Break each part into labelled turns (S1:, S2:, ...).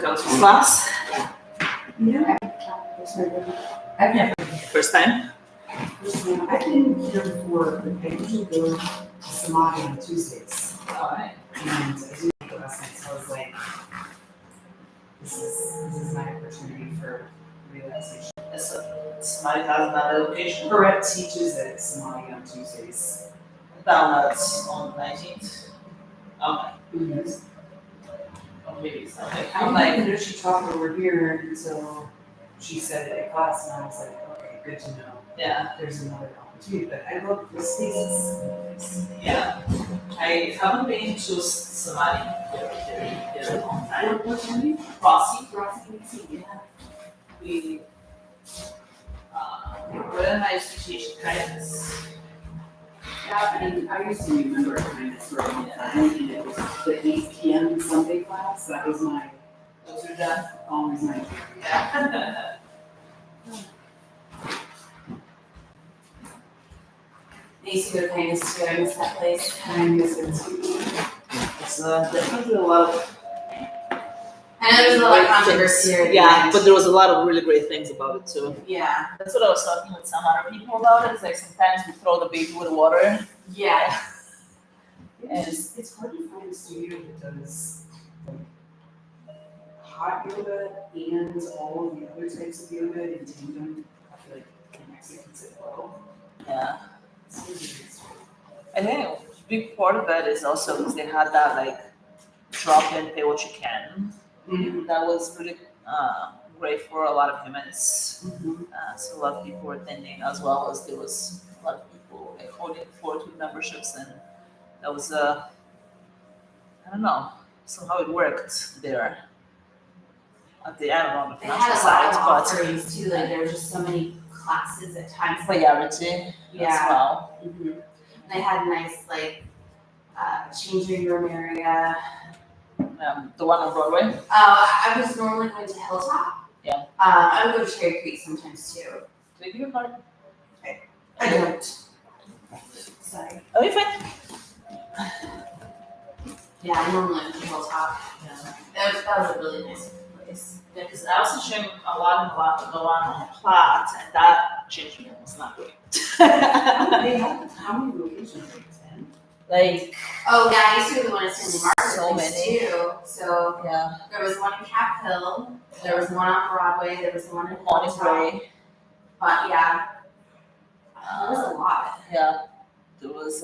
S1: go to class.
S2: Yeah. I've never.
S1: First time.
S2: I've been here before, but I usually go to Samadhi on Tuesdays.
S1: Alright.
S2: And I didn't go last night, so I was like, this is my opportunity for relaxation.
S1: So somebody has another location.
S2: Correct teaches at Samadhi on Tuesdays.
S1: Downloads on the 19th. Okay.
S2: Mm-hmm.
S1: Or maybe it's not like,
S2: I
S1: I'm
S2: didn't
S1: like,
S2: know she taught over here until she said it in class, and I was like, okay, good to know.
S1: yeah,
S2: There's another opportunity, but I love this space.
S1: yeah. I haven't been to Somali in a long time.
S2: What's your name?
S1: Rossi.
S2: Rossi, yeah.
S1: We, when I used to teach kindness.
S2: Yeah, and I used to remember kindness for a long time, and it was the 8 p.m. Sunday class. That was my,
S1: Those are done.
S2: always my.
S1: Yeah.
S3: I used to go to kindness too. I miss that place.
S2: I miss it too.
S1: It's definitely a lot of.
S3: I know there's a lot of controversy here.
S1: Yeah, but there was a lot of really great things about it too.
S3: Yeah.
S1: That's what I was talking with some other people about. It's like sometimes we throw the baby with the water.
S3: Yeah.
S2: It's hard to find a studio that does like hot yoga and all of the other types of yoga in tandem. I feel like the Mexicans as well.
S1: Yeah.
S2: It's really good.
S1: I think a big part of that is also because they had that like drop in, pay what you can.
S2: Mm-hmm.
S1: That was really great for a lot of humans.
S2: Mm-hmm.
S1: So a lot of people were attending, as well as there was a lot of people like holding forth with memberships, and that was I don't know, somehow it worked there. At the I don't know the
S3: They
S1: financial
S3: had a lot
S1: side,
S3: of
S1: but
S3: offerings too. Like there were just so many classes at times.
S1: variety as
S3: Yeah.
S1: well.
S3: Mm-hmm. They had nice like changing room area.
S1: The one on Broadway.
S3: I was normally going to Hilltop.
S1: Yeah.
S3: I would go to Cherry Creek sometimes too.
S1: Did I give you a card?
S3: I don't. Sorry.
S1: Oh, you're fine.
S3: Yeah, I normally went to Hilltop.
S1: Yeah.
S3: That was a really nice place.
S1: Yeah, because I was teaching a lot of the one on Platt, and that changing room was not great.
S2: They have how many locations? Like 10?
S1: Like,
S3: Oh yeah, I used to be the one at Stanley Market
S1: So many.
S3: too. So
S1: yeah,
S3: there was one in Cap Hill, there was one on Broadway, there was one in
S1: Morning
S3: Hilltop.
S1: Gray.
S3: But yeah, there was a lot.
S1: Yeah, there was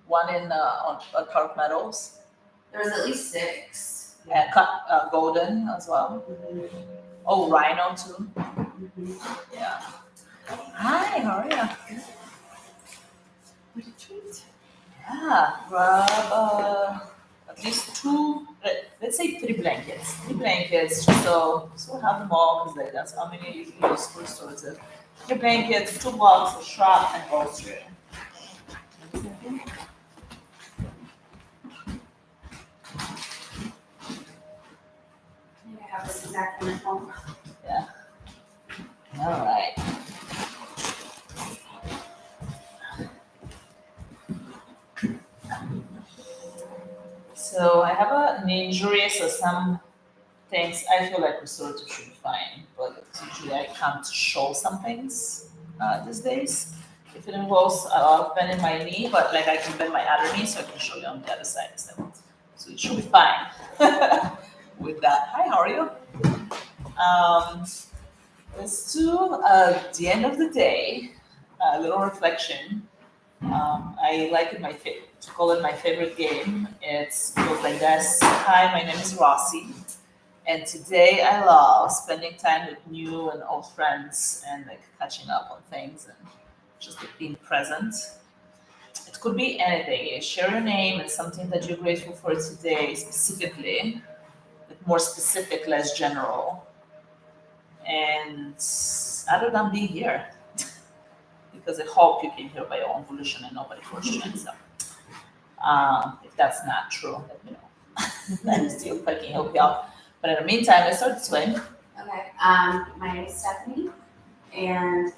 S1: one in on Park Meadows,
S3: There was at least 6.
S1: and Golden as well. Oh, Rhino too. Yeah. Hi, how are you?
S2: What a treat.
S1: Yeah, grab at least 2, let's say 3 blankets. 3 blankets, just so we'll have them all, because that's how many usually use for stores. 3 blankets, 2 blocks of strap, and bolster.
S3: I have this exact one at home.
S1: Yeah. All right. So I have an injury, so some things I feel like restorative should be fine, but usually I can't show some things these days. If it involves a lot of bending my knee, but like I can bend my other knee, so I can show you on the other side instead. So it should be fine with that. Hi, how are you? Let's do the end of the day, a little reflection. I like it to call it my favorite game. It's goes like this. Hi, my name is Rossi, and today I love spending time with new and old friends and like catching up on things and just like being present. It could be anything. You share your name and something that you're grateful for today, specifically, like more specific, less general. And other than being here, because I hope you came here by your own volition and nobody forced you. So, if that's not true, let me know. I'm still fucking help you out. But in the meantime, let's start this way.
S3: Okay. My name is Stephanie, and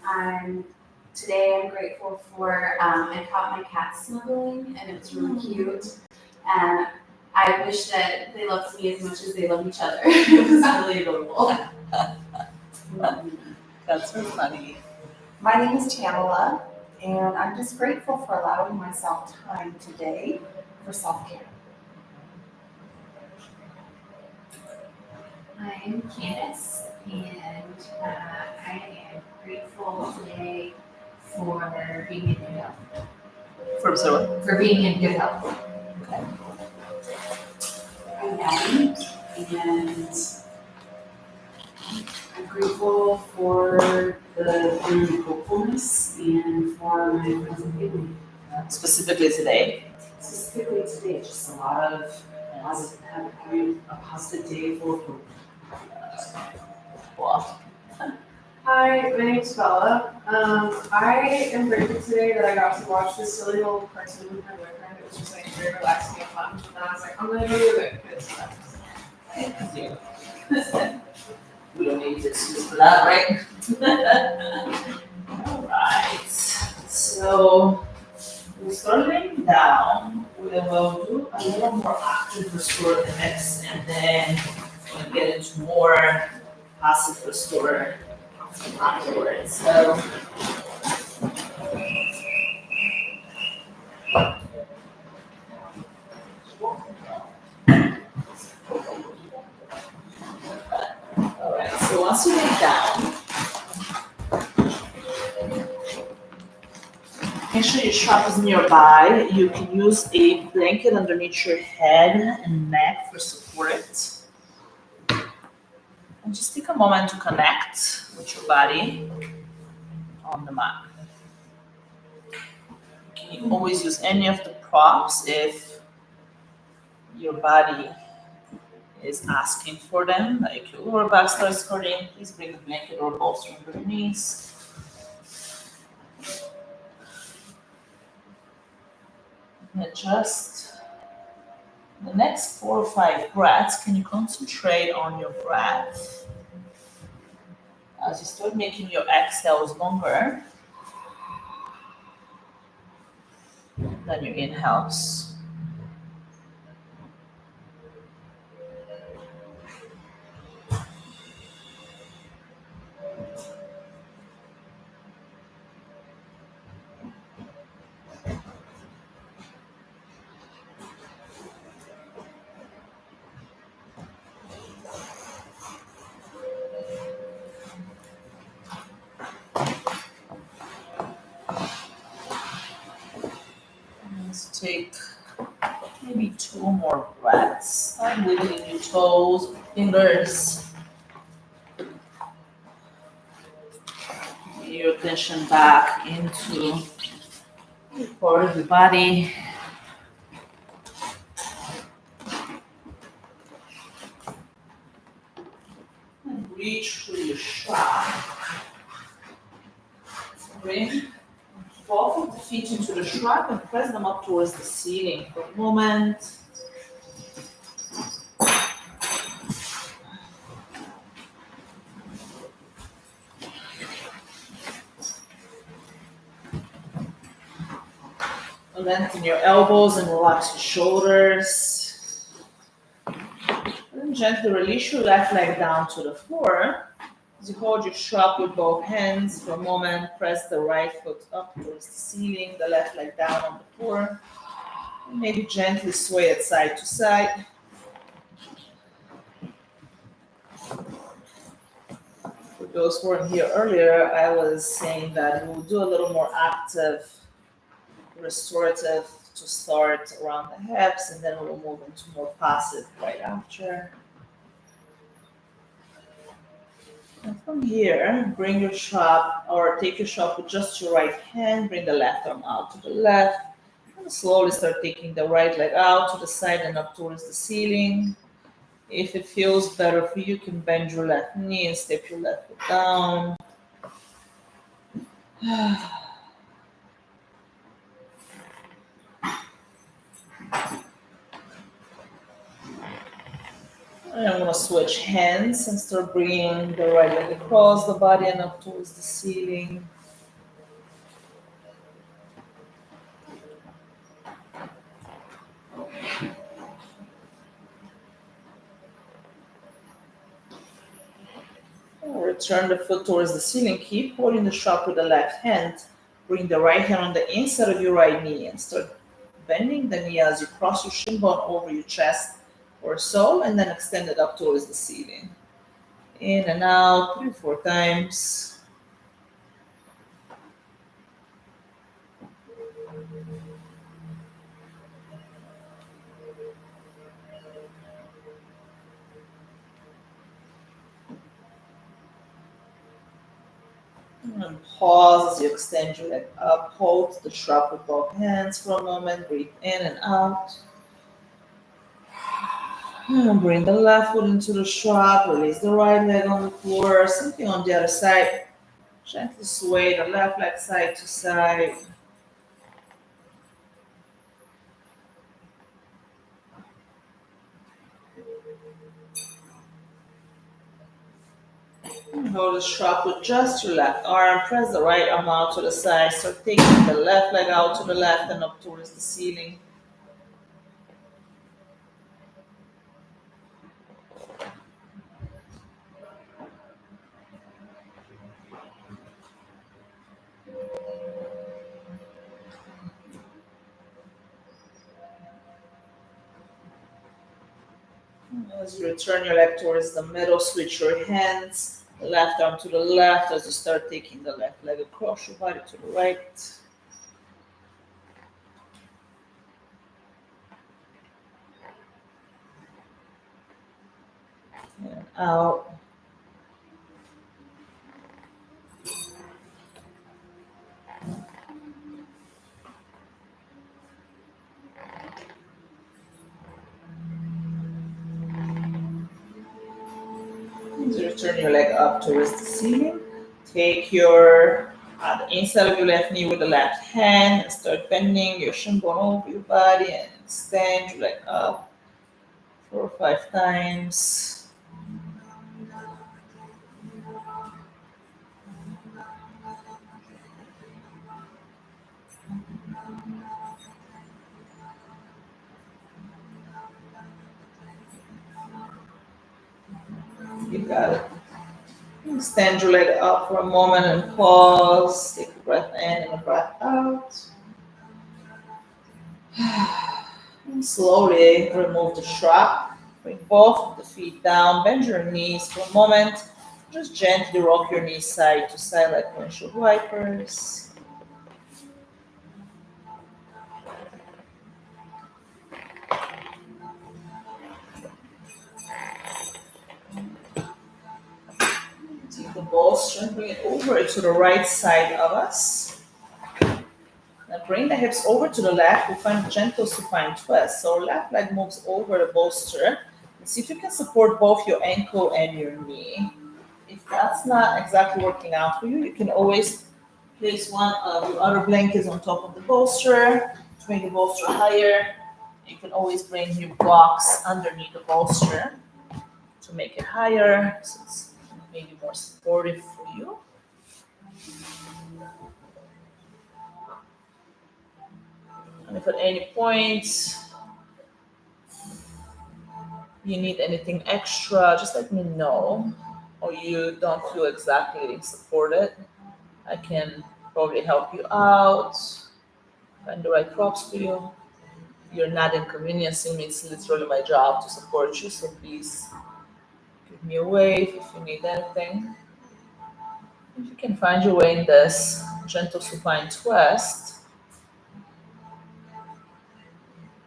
S3: today I'm grateful for I caught my cat snuggling, and it was really cute. And I wish that they loved me as much as they love each other. It was really adorable.
S1: That's so funny.
S4: My name is Tamala, and I'm just grateful for allowing myself time today for self-care.
S3: I'm Candace, and I am grateful today for being in good health. For being in good health.
S2: I'm Abby, and I'm grateful for the feeling of hopefulness and for my friends and family.
S1: Specifically today.
S2: Specifically today, just a lot of having a positive day full of hope.
S1: Wow.
S5: Hi, my name's Bella. I am grateful today that I got to watch this silly little cartoon with my boyfriend. It was just like very relaxing and fun. And I was like, I'm gonna go do it because
S1: Thank you. We don't need this for that, right? Alright. So we're starting down. We will do a little more active restorative mix, and then we'll get into more passive restore afterwards. So alright, so once you get down, make sure your strap is nearby. You can use a blanket underneath your head and neck for support. And just take a moment to connect with your body on the mat. You can always use any of the props if your body is asking for them, like your lower back starts hurting, please bring a blanket or bolster under your knees. And just the next 4 or 5 breaths, can you concentrate on your breath? As you start making your exhales longer than your inhales. Let's take maybe 2 more breaths. Start wiggling your toes, fingers. Get your attention back into the part of the body. And reach through your strap. Bring both of the feet into the strap and press them up towards the ceiling for a moment. Lengthen your elbows and relax your shoulders. And gently release your left leg down to the floor. As you hold your strap with both hands for a moment, press the right foot up towards the ceiling, the left leg down on the floor. And maybe gently sway it side to side. For those who weren't here earlier, I was saying that we'll do a little more active restorative to start around the hips, and then we'll move into more passive right after. And from here, bring your strap or take your strap with just your right hand, bring the left arm out to the left, and slowly start taking the right leg out to the side and up towards the ceiling. If it feels better for you, you can bend your left knee and step your left foot down. And I'm going to switch hands and start bringing the right leg across the body and up towards the ceiling. Return the foot towards the ceiling. Keep holding the strap with the left hand. Bring the right hand on the inside of your right knee and start bending the knee as you cross your shin bone over your chest or so, and then extend it up towards the ceiling. In and out, 3 or 4 times. And pause as you extend your leg up. Hold the strap with both hands for a moment. Breathe in and out. And bring the left foot into the strap. Release the right leg on the floor. Something on the other side. Gently sway the left leg side to side. Hold the strap with just your left arm. Press the right arm out to the side. Start taking the left leg out to the left and up towards the ceiling. As you return your leg towards the middle, switch your hands. Left arm to the left as you start taking the left leg across your body to the right. And out. As you return your leg up towards the ceiling, take your the inside of your left knee with the left hand and start bending your shin bone over your body and extend your leg up 4 or 5 times. You got it. Extend your leg up for a moment and pause. Take a breath in and a breath out. And slowly remove the strap. Bring both of the feet down. Bend your knees for a moment. Just gently rock your knees side to side like windshield wipers. Take the bolster and bring it over to the right side of us. Now bring the hips over to the left. We find a gentle supine twist. So left leg moves over the bolster. And see if you can support both your ankle and your knee. If that's not exactly working out for you, you can always place one of your other blankets on top of the bolster to make the bolster higher. You can always bring your blocks underneath the bolster to make it higher, so it's maybe more supportive for you. And if at any point you need anything extra, just let me know, or you don't feel exactly supported, I can probably help you out, find the right props for you. You're not inconveniencing me, it's literally my job to support you, so please give me a wave if you need anything. If you can find your way in this gentle supine twist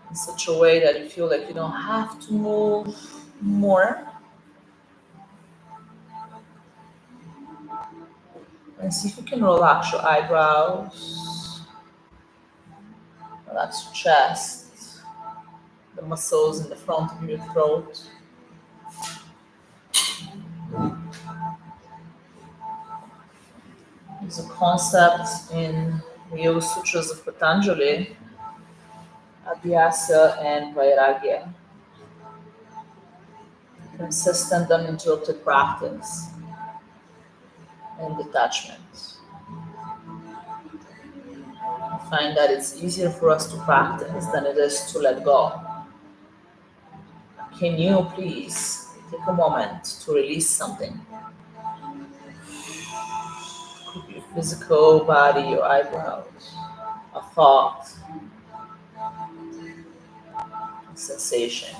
S1: in such a way that you feel like you don't have to move more. And see if you can relax your eyebrows, relax your chest, the muscles in the front of your throat. There's a concept in the Yoga Sutras of Patanjali, Abhyasa and Vairagya, consistent uninterrupted practice and detachment. I find that it's easier for us to practice than it is to let go. Can you please take a moment to release something? physical body, your eyebrows, a thought, a sensation.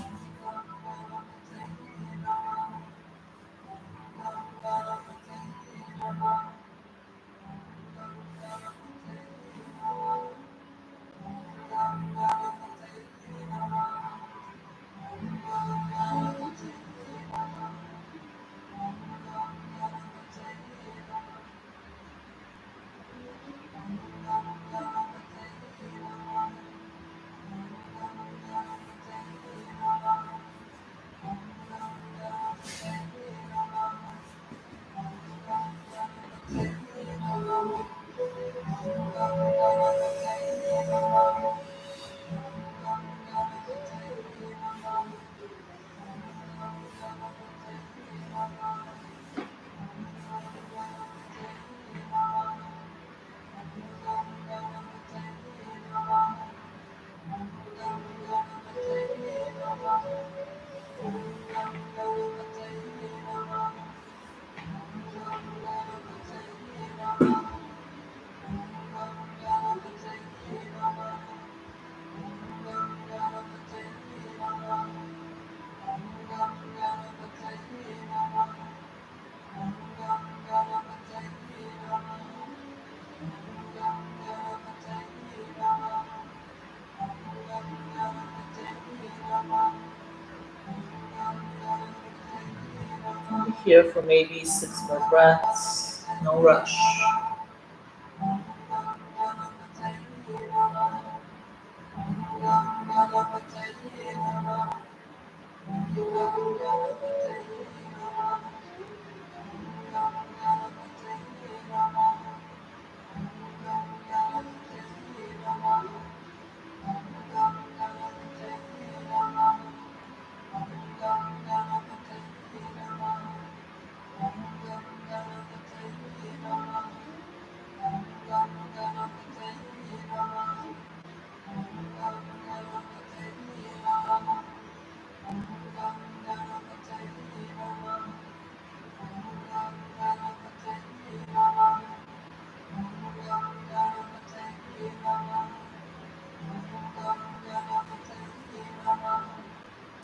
S1: Be here for maybe 6 more breaths. No rush.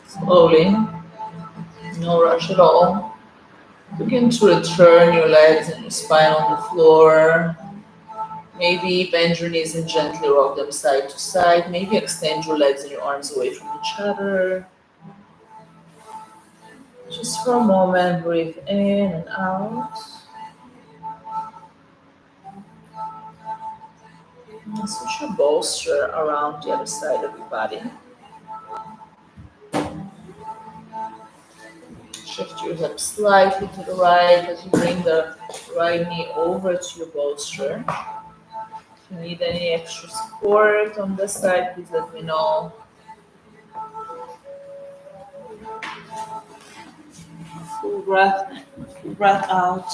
S1: Slowly, no rush at all. Begin to return your legs and your spine on the floor. Maybe bend your knees and gently rock them side to side. Maybe extend your legs and your arms away from each other. Just for a moment, breathe in and out. And switch your bolster around the other side of your body. Shift your hips slightly to the right as you bring the right knee over to your bolster. If you need any extra support on this side, please let me know. Full breath in, full breath out.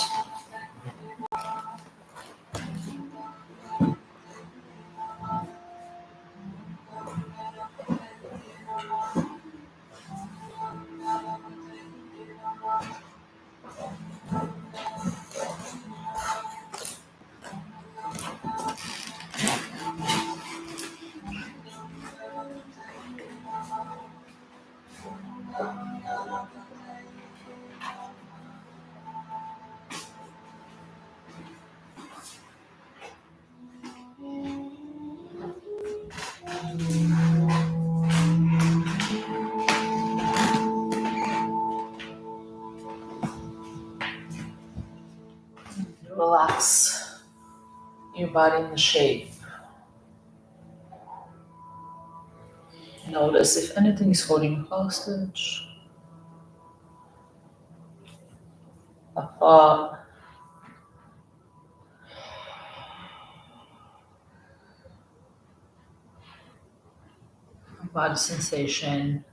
S1: Relax your body in the shape. Notice if anything is holding you hostage. A thought, a body sensation.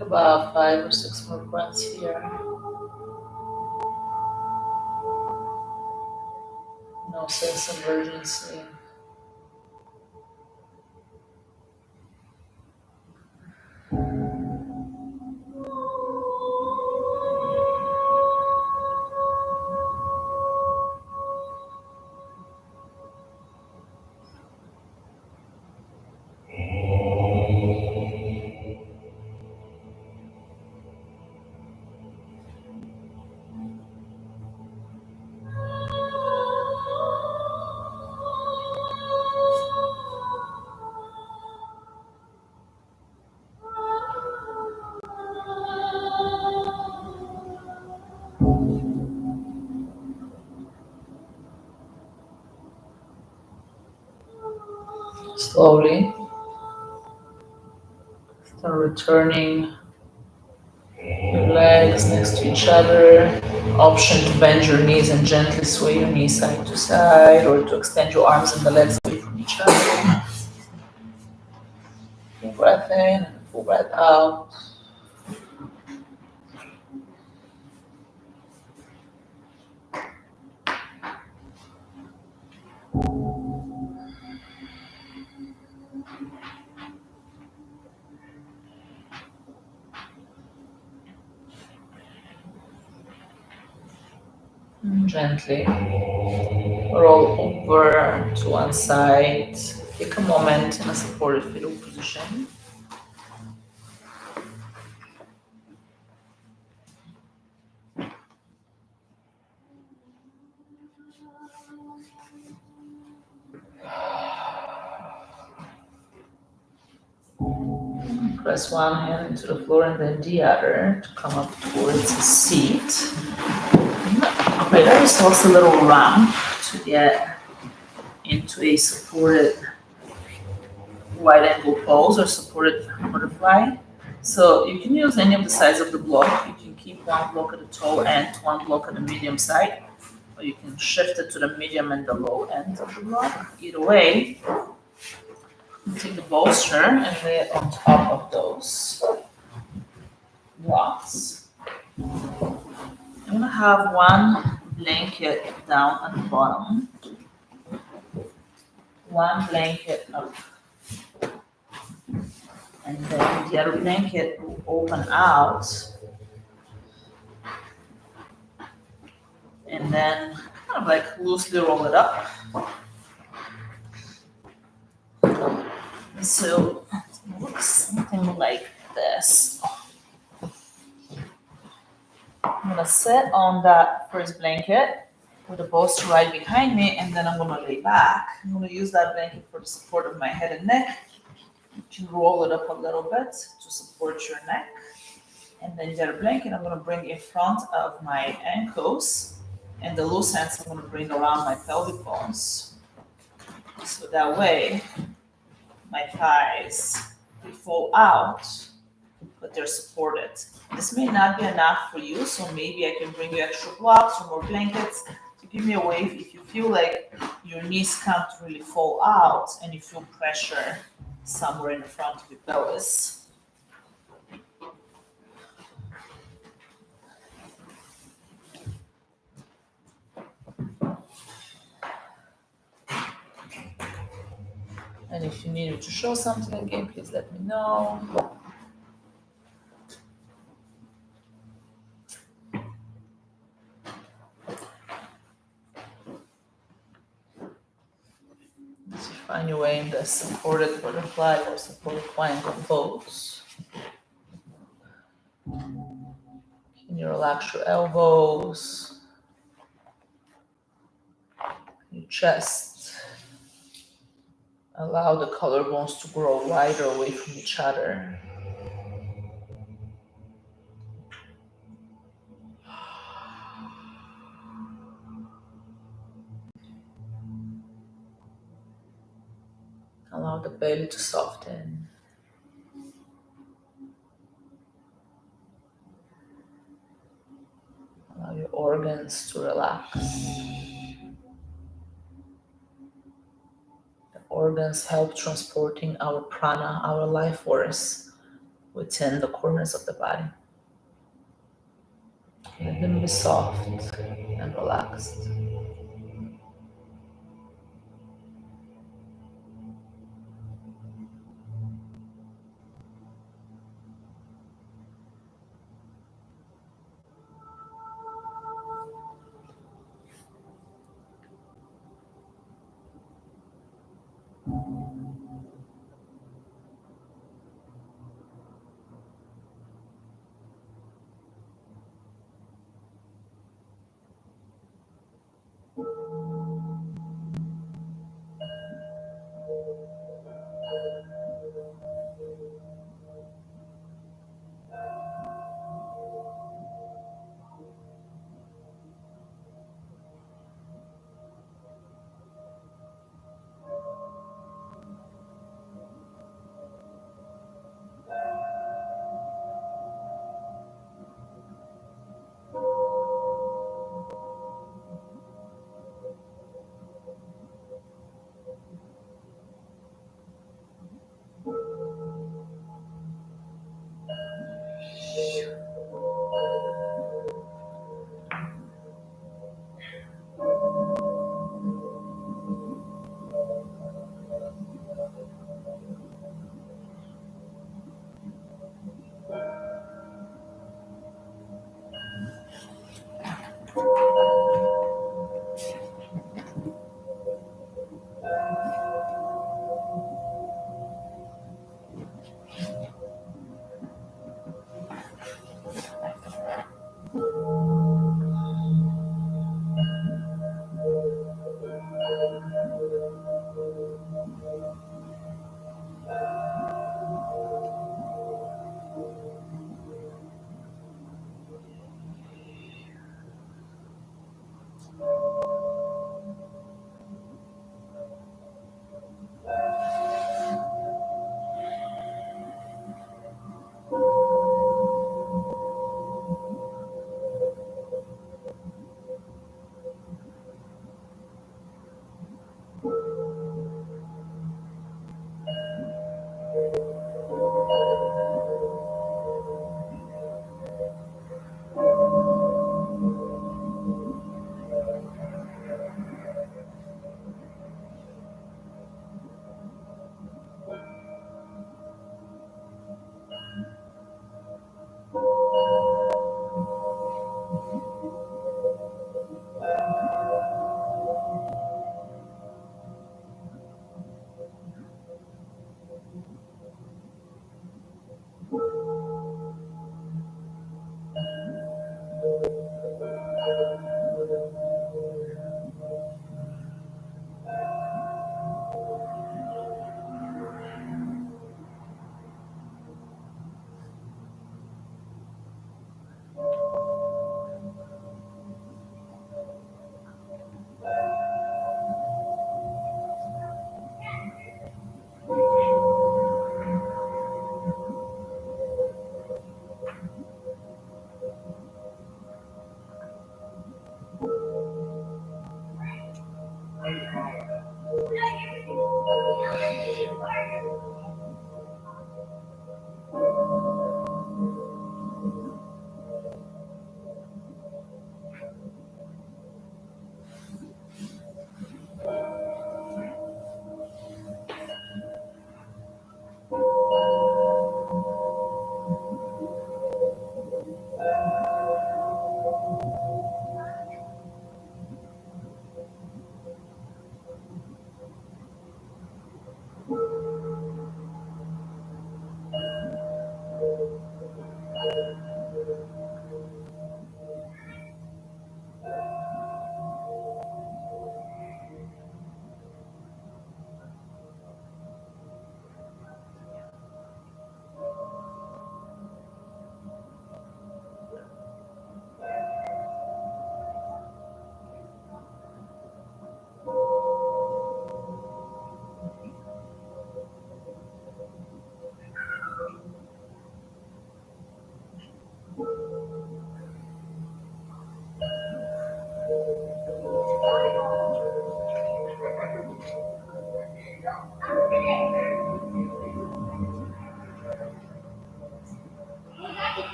S1: About 5 or 6 more breaths here. No sense of urgency. Slowly start returning your legs next to each other. Option to bend your knees and gently sway your knees side to side, or to extend your arms and the legs away from each other. Full breath in and full breath out. And gently roll over to one side. Take a moment in a supported fetal position. Press one hand into the floor and then the other to come up towards a seat. Okay, that is also a little ramp to get into a supported wide angle pose or supported butterfly. So you can use any of the sides of the block. You can keep one block at the toe end, one block at the medium side, or you can shift it to the medium and the low end of the block. Either way, you take the bolster and lay it on top of those blocks. I'm gonna have one blanket down at the bottom, one blanket up, and then the other blanket will open out, and then kind of like loosely roll it up. So it looks something like this. I'm gonna sit on that first blanket with the bolster right behind me, and then I'm gonna lay back. I'm gonna use that blanket for the support of my head and neck. You can roll it up a little bit to support your neck. And then the other blanket I'm gonna bring in front of my ankles, and the loose ends I'm gonna bring around my pelvic bones. So that way my thighs fall out but they're supported. This may not be enough for you, so maybe I can bring you extra blocks or more blankets to give me a wave if you feel like your knees can't really fall out and you feel pressure somewhere in the front of your pelvis. And if you need me to show something again, please let me know. As you find your way in the supported butterfly or supported triangle pose. Can you relax your elbows, your chest? Allow the collarbones to grow wider away from each other. Allow the belly to soften. Allow your organs to relax. The organs help transporting our prana, our life force, within the corners of the body. Let them be soft and relaxed.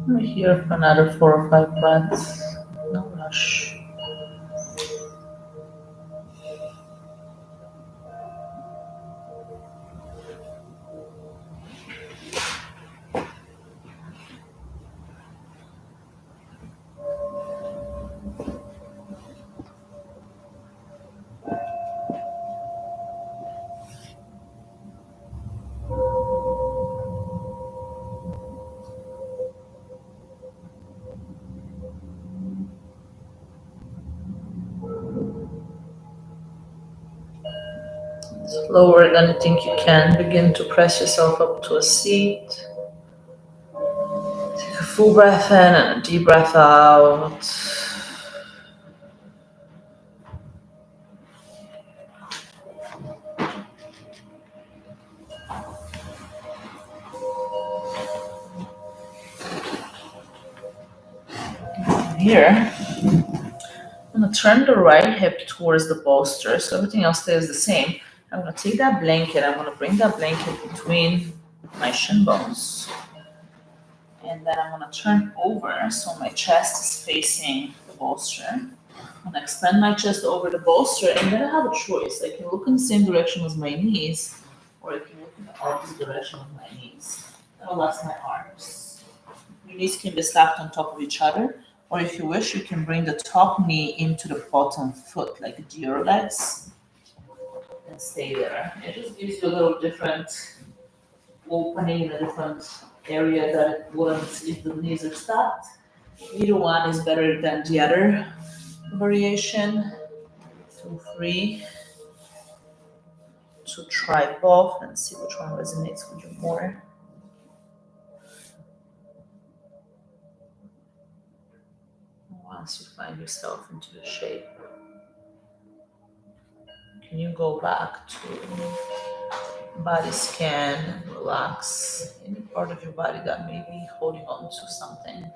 S1: We're here for another 4 or 5 breaths. No rush. Slower than you think you can. Begin to press yourself up to a seat. Take a full breath in and a deep breath out. Here, I'm going to turn the right hip towards the bolster so everything else stays the same. I'm going to take that blanket, I'm going to bring that blanket between my shin bones. And then I'm going to turn over so my chest is facing the bolster. I'm going to extend my chest over the bolster, and then I have a choice. I can look in the same direction as my knees, or I can look in the opposite direction of my knees. I'll relax my arms. Your knees can be stacked on top of each other, or if you wish, you can bring the top knee into the bottom foot, like deer legs, and stay there. It just gives you a little different opening in a different area that it wouldn't if the knees are stacked. Either one is better than the other variation. Feel free to try both and see which one resonates with you more. Once you find yourself into the shape, can you go back to body scan, relax any part of your body that may be holding on to something.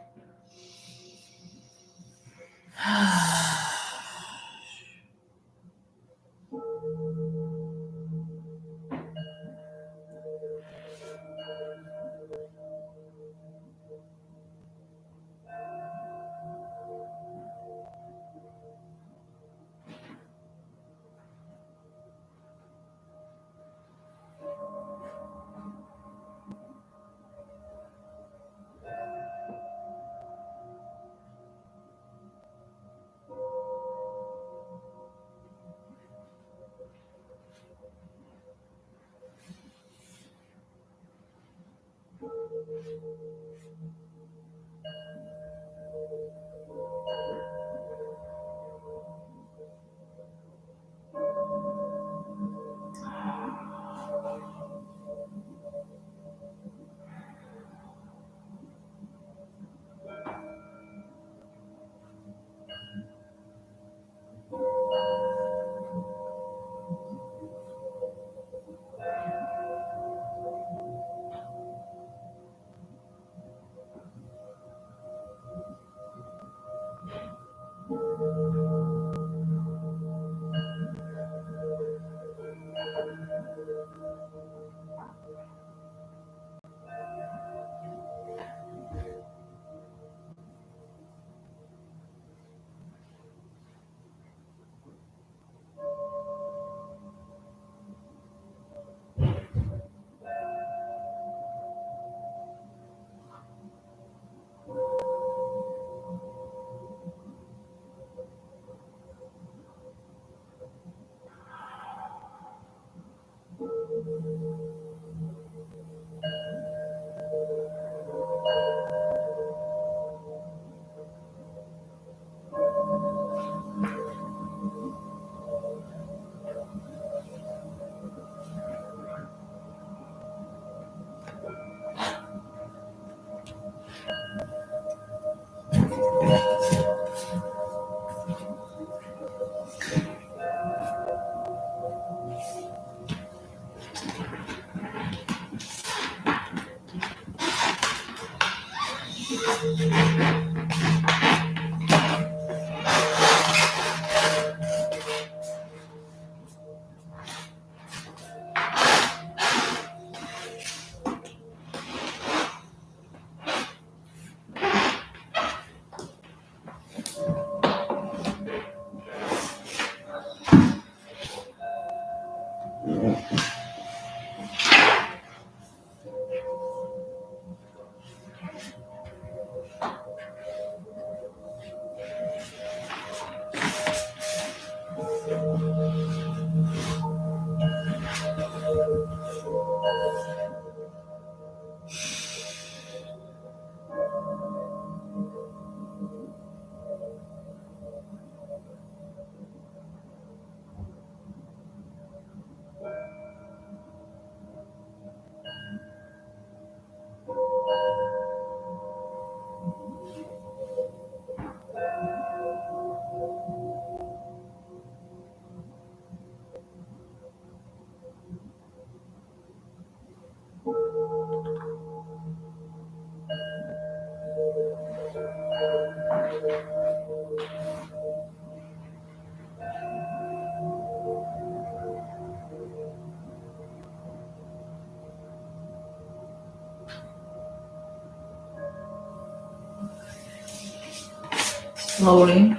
S1: slowly.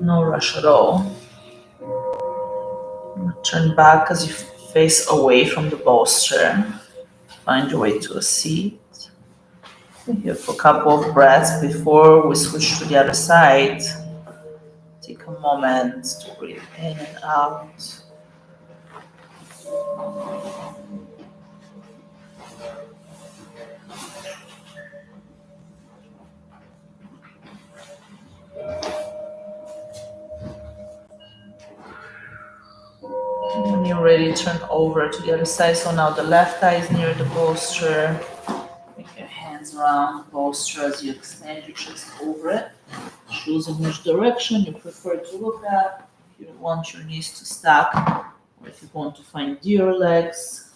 S1: No rush at all. Turn back as you face away from the bolster. Find your way to a seat. Stay here for a couple of breaths before we switch to the other side. Take a moment to breathe in and out. When you're ready, turn over to the other side. So now the left eye is near the bolster. Make your hands around the bolster as you extend your chest over it. Choosing which direction you prefer to look at. If you want your knees to stack, or if you want to find deer legs.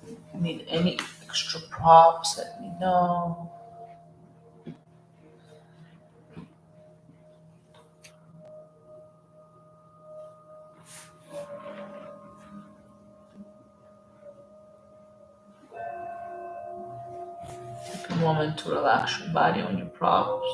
S1: If you need any extra props, let me know. Take a moment to relax your body on your props.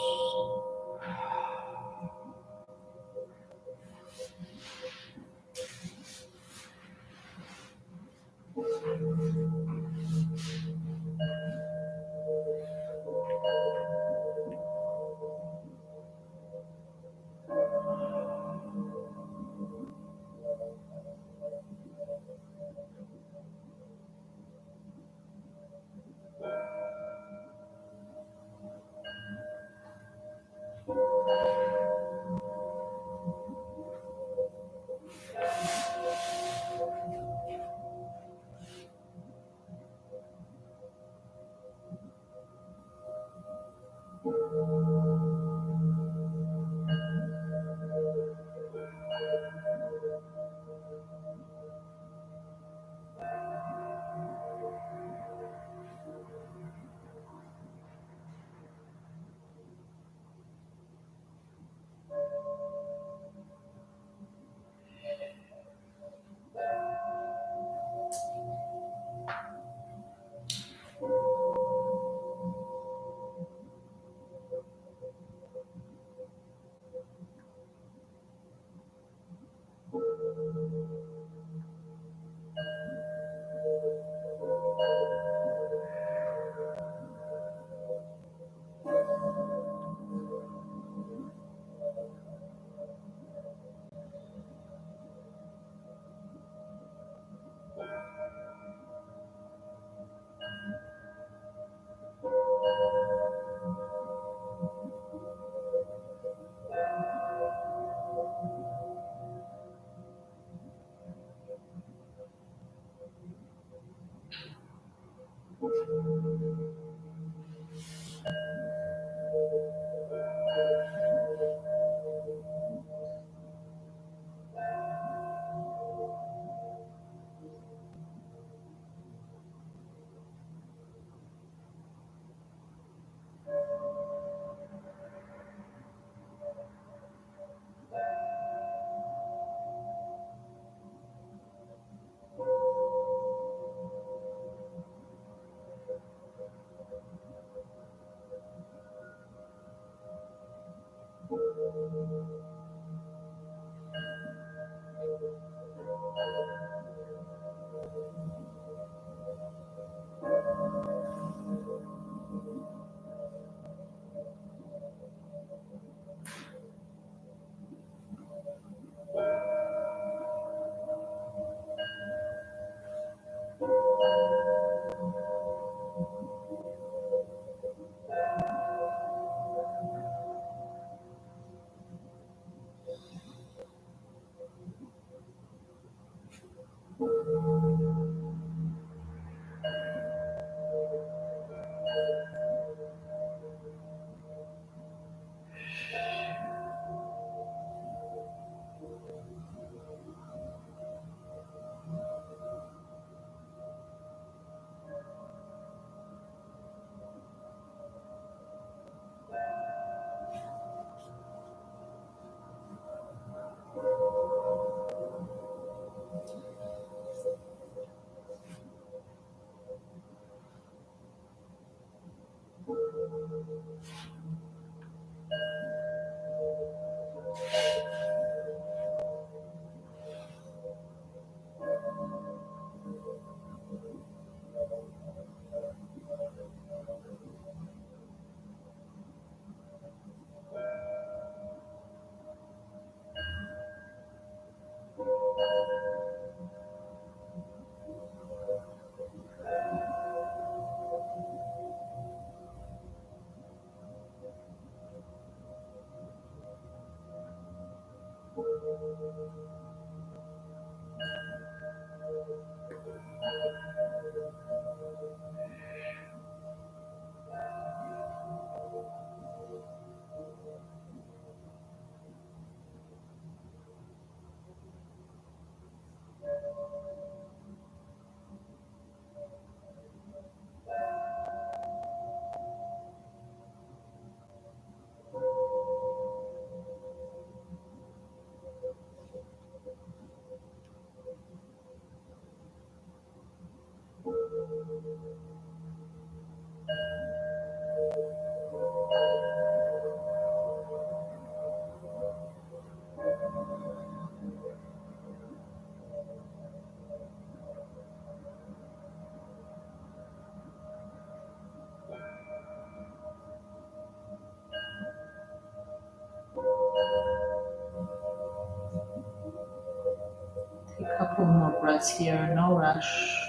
S1: Couple more breaths here, no rush.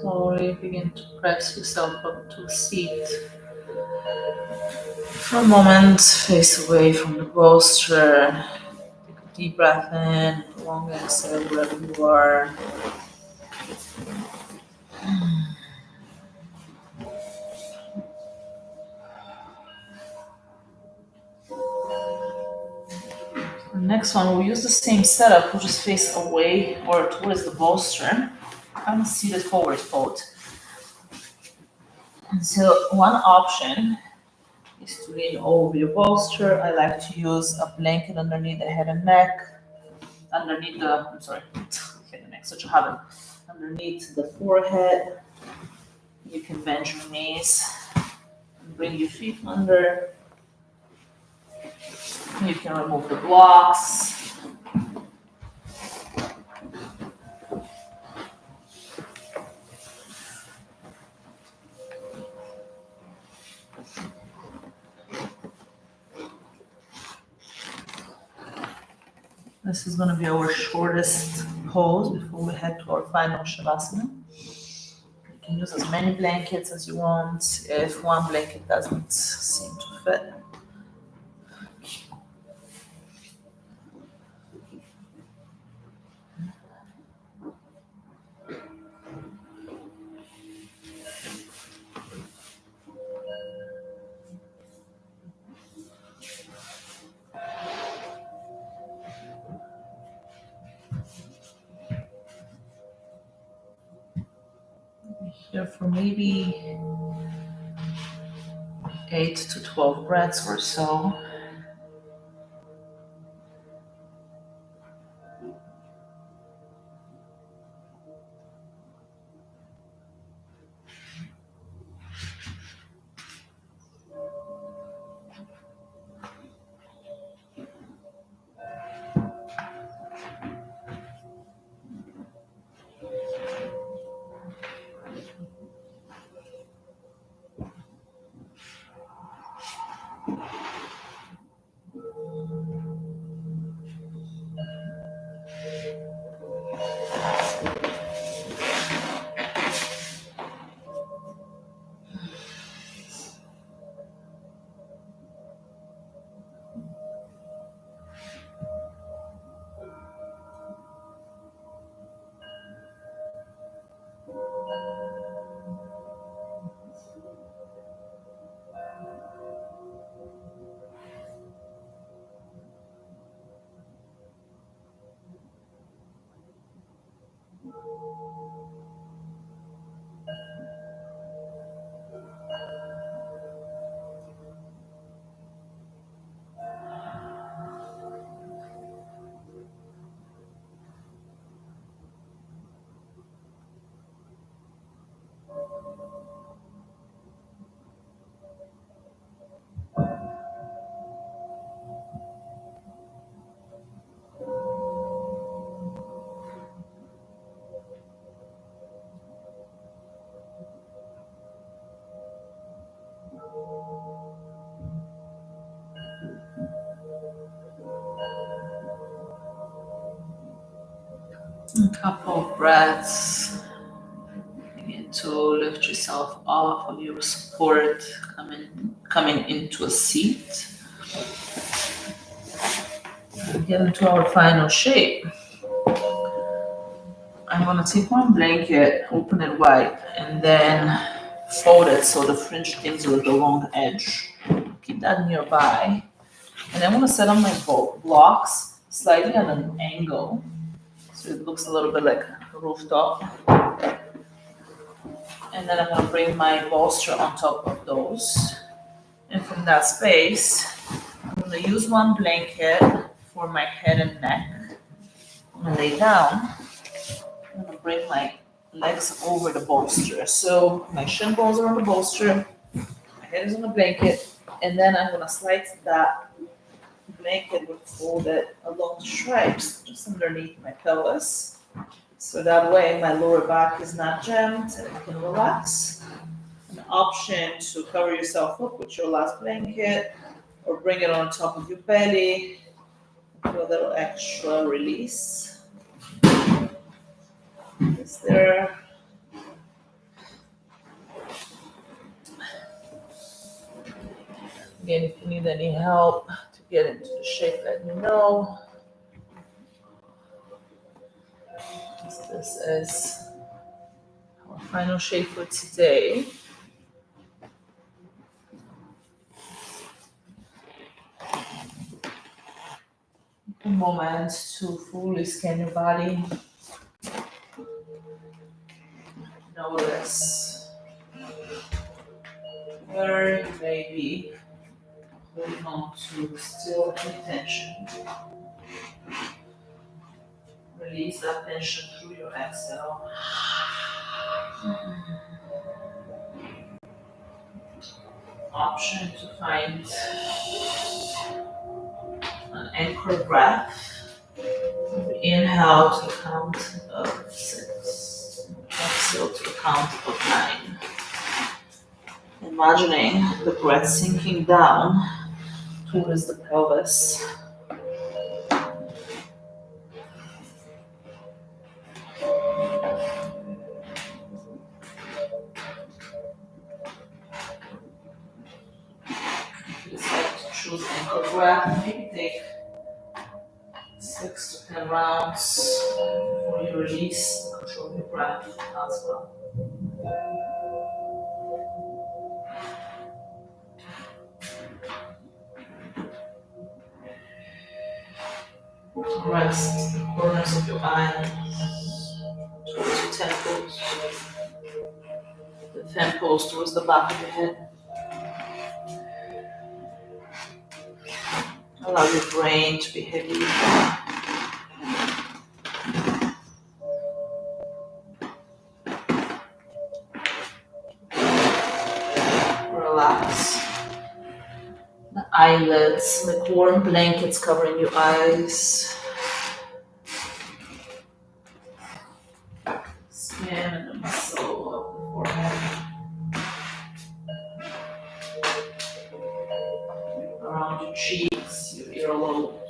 S1: Slowly begin to press yourself up to a seat. For a moment, face away from the bolster. Take a deep breath in, long exhale wherever you are. The next one, we'll use the same setup, we'll just face away or towards the bolster. Kind of seated forward fold. And so one option is to lean over your bolster. I like to use a blanket underneath the head and neck, underneath the, I'm sorry, head and neck, such a habit. Underneath the forehead. You can bend your knees and bring your feet under. You can remove the blocks. This is going to be our shortest pose before we head to our final Shavasana. You can use as many blankets as you want. If one blanket doesn't seem to fit, here for maybe 8 to 12 breaths or so. A couple of breaths. Begin to lift yourself off of your support, coming into a seat. And get into our final shape. I'm gonna take one blanket, open it wide, and then fold it so the fringe things with the long edge. Keep that nearby. And I'm gonna set up my blocks slightly at an angle. So it looks a little bit like a rooftop. And then I'm gonna bring my bolster on top of those. And from that space, I'm gonna use one blanket for my head and neck. I'm gonna lay down. I'm gonna bring my legs over the bolster. So my shin bones are on the bolster, my head is on the blanket, and then I'm gonna slide that blanket with folded along the stripes just underneath my pelvis. So that way my lower back is not jammed and I can relax. An option to cover yourself up with your last blanket or bring it on top of your belly for a little extra release. Is there Again, if you need any help to get into the shape, let me know. This is our final shape for today. A moment to fully scan your body. Notice where you may be holding on to still any tension. Release that tension through your exhale. Option to find an anchor breath. Inhale to the count of 6. Exhale to the count of 9. Imagining the breath sinking down towards the pelvis. If you decide to choose anchor breath, maybe take 6 to 10 rounds before you release. Control your breath as well. Rest the corners of your eyes towards your temples. The temples towards the back of your head. Allow your brain to be heavy. Relax. The eyelids, like warm blankets covering your eyes. Skin and the muscle of the forehead. Around your cheeks, your earlobes.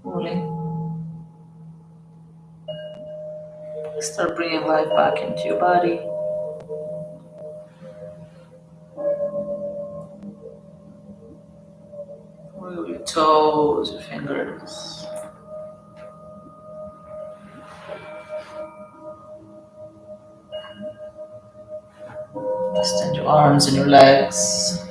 S1: Slowly start bringing life back into your body. Wiggle your toes, your fingers. Extend your arms and your legs.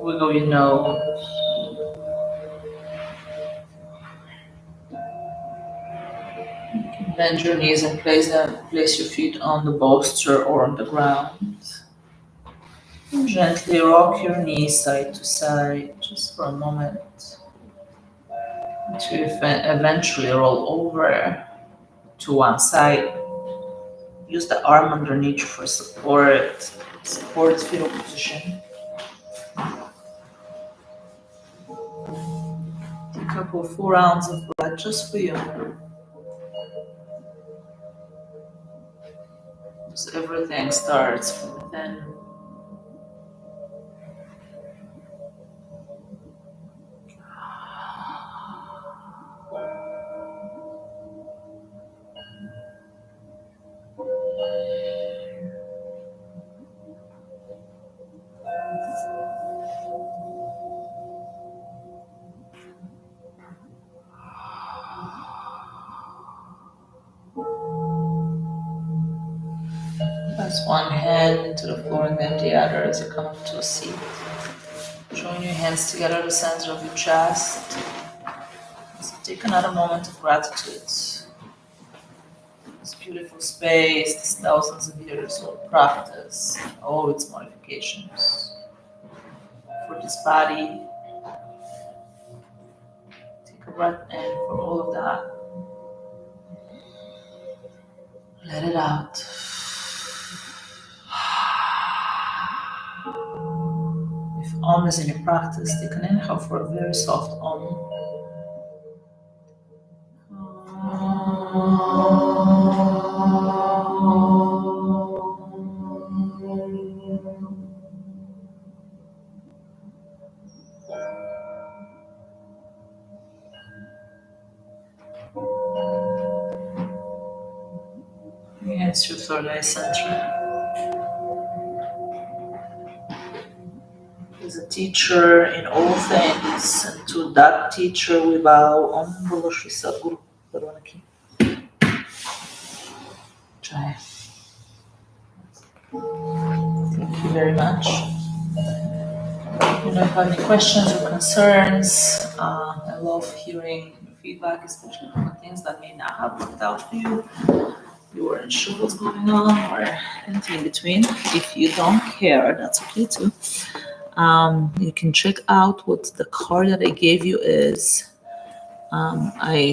S1: Wiggle your nose. Bend your knees and place your feet on the bolster or on the ground. Gently rock your knees side to side just for a moment to eventually roll over to one side. Use the arm underneath you for support. Support fetal position. Take a couple full rounds of breath just for you. Just everything starts from within. Press one hand into the floor and then the other as you come up to a seat. Join your hands together at the center of your chest. So take another moment of gratitude. This beautiful space, this thousands of years of practice, all its modifications. For this body, take a breath in for all of that. Let it out. If Om is in your practice, take an inhale for a very soft Om. Yes, your third eye center. Is a teacher in all things, and to that teacher we bow. Om Bolo Shri Sadguru Bharwanaki. Jai. Thank you very much. If you have any questions or concerns, I love hearing your feedback, especially on the things that may not have worked out for you. You weren't sure what's going on, or anything in between. If you don't care, that's okay too. You can check out what the card that I gave you is. I